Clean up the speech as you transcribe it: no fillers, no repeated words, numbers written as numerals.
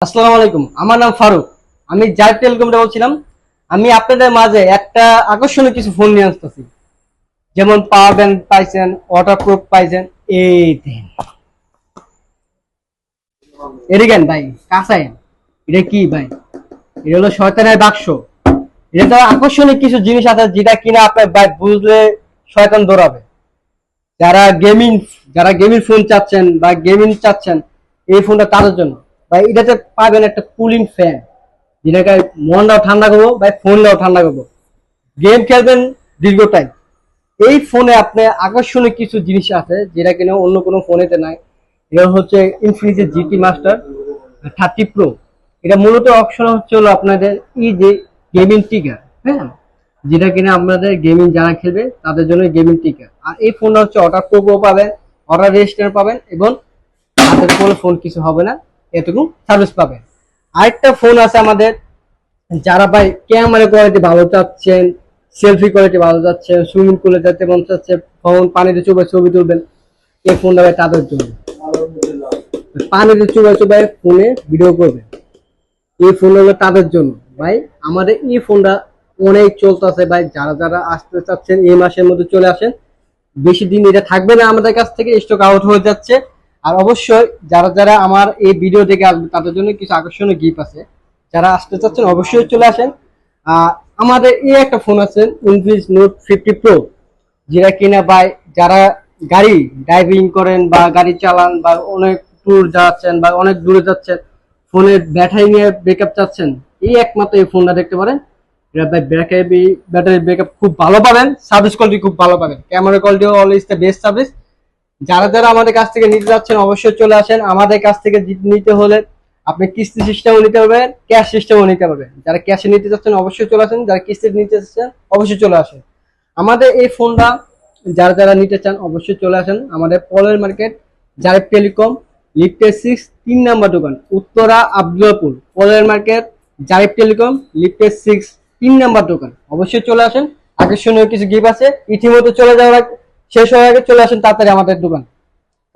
আসসালামু আলাইকুম। আমার নাম ফারুক। আমি জার টেলিকমটা বলছিলাম। আমি আপনাদের মাঝে একটা আকর্ষণীয় কিছু ফোন নিয়ে আসতেছি। যেমন পাওয়ার ব্যাংক পাইছেন, ওয়াটারপ্রুফ পাইছেন। এই দেন এরিগান ভাই, কাঁচাইন। এটা কি ভাই? এটা হলো শয়তানের বাক্স। এটা আকর্ষণীয় কিছু জিনিস আছে যেটা কিনা আপনার ভাই বুঝলে শয়তান দৌড়াবে। যারা গেমিং যারা গেমিং ফোন চাচ্ছেন বা গেমিং চাচ্ছেন, এই ফোনটা তাদের জন্য। ভাই এটাতে পাবেন একটা কুলিং ফ্যান, যেটাকে মনটাও ঠান্ডা করবো ভাই, ফোনটাও ঠান্ডা করবো। গেম খেলবেন দীর্ঘ টাইম। এই ফোনে আপনি আকর্ষণীয় কিছু জিনিস আছে যেটা কিনা অন্য কোনো ফোনেতে নাই। এটা হচ্ছে ইনফিনিক্স জিটি মাস্টার 30 প্রো। এটা মূলত অপশন হচ্ছে হলো আপনাদের এই যে গেমিং টিকার, হ্যাঁ, যেটা কিনা আপনাদের গেমিং যারা খেলবে তাদের জন্য গেমিং টিকার। আর এই ফোনটা হচ্ছে অর্ডার প্রো পাবেন, অর্ডার রেজিস্টার পাবেন, এবং হাতের কোনো ফোন কিছু হবে না, এটুকু সার্ভিস পাবেন। আরেকটা ফোন আছে আমাদের, যারা ভাই ক্যামেরা কোয়ালিটি ভালো চাচ্ছেন, সেলফি কোয়ালিটি ভালো চাচ্ছেন, সুইমিং পুলে যেতে মন চাচ্ছে, ফোন পানিতে চুবে ছবি তুলবেন, এই ফোনটা ভাই তাদের জন্য। পানিতে চুবে চুবে ফোনে ভিডিও করবেন, এই ফোন হলো তাদের জন্য। ভাই আমাদের এই ফোনটা অনেক চলতেছে ভাই। যারা যারা আসতে চাচ্ছেন এই মাসের মধ্যে চলে আসেন, বেশি দিন এটা থাকবে না আমাদের কাছ থেকে, স্টক আউট হয়ে যাচ্ছে। আর অবশ্যই যারা যারা আমার এই ভিডিও দেখে আসবে তাদের জন্য কিছু আকর্ষণীয় গিফট আছে। যারা আসতে চাচ্ছেন অবশ্যই চলে আসেন। আমাদের এই একটা ফোন আছে ইনফিনিক্স নোট 50 প্রো, যেটা কিনা ভাই যারা গাড়ি ড্রাইভিং করেন বা গাড়ি চালান বা অনেক ট্যুর যাচ্ছেন বা অনেক দূরে যাচ্ছেন, ফোনের ব্যাটারি নিয়ে ব্যাকআপ চাচ্ছেন, এই একমাত্র এই ফোনটা দেখতে পারেন। এটা ভাই ব্যাটারি ব্যাকআপ খুব ভালো পাবেন, সার্ভিস কোয়ালিটি খুব ভালো পাবেন, camera quality always the best service. যারা যারা আমাদের কাছ থেকে নিতে যাচ্ছেন অবশ্যই চলে আসেন। আমাদের কাছ থেকে নিতে হলে আপনি কিস্তি সিস্টেমও নিতে পারবেন, ক্যাশ সিস্টেমও নিতে পারবেন। যারা ক্যাশে নিতে যাচ্ছেন অবশ্যই চলে আসেন, যারা কিস্তি নিতে যাচ্ছেন অবশ্যই চলে আসেন। আমাদের এই ফোনটা যারা যারা নিতে চান অবশ্যই চলে আসেন আমাদের পলের মার্কেট, জারেব টেলিকম, লিফটের 6 3 নাম্বার দোকান, উত্তরা আব্দুল্লাপুর, পলের মার্কেট, জারেব টেলিকম, লিফটের 6 3 নাম্বার দোকান। অবশ্যই চলে আসেন। আকর্ষণীয় কিছু গিফট আছে, ইতিমধ্যে চলে যাওয়ার শেষ হয়ে আগে চলে আসেন তাড়াতাড়ি আমাদের দোকান।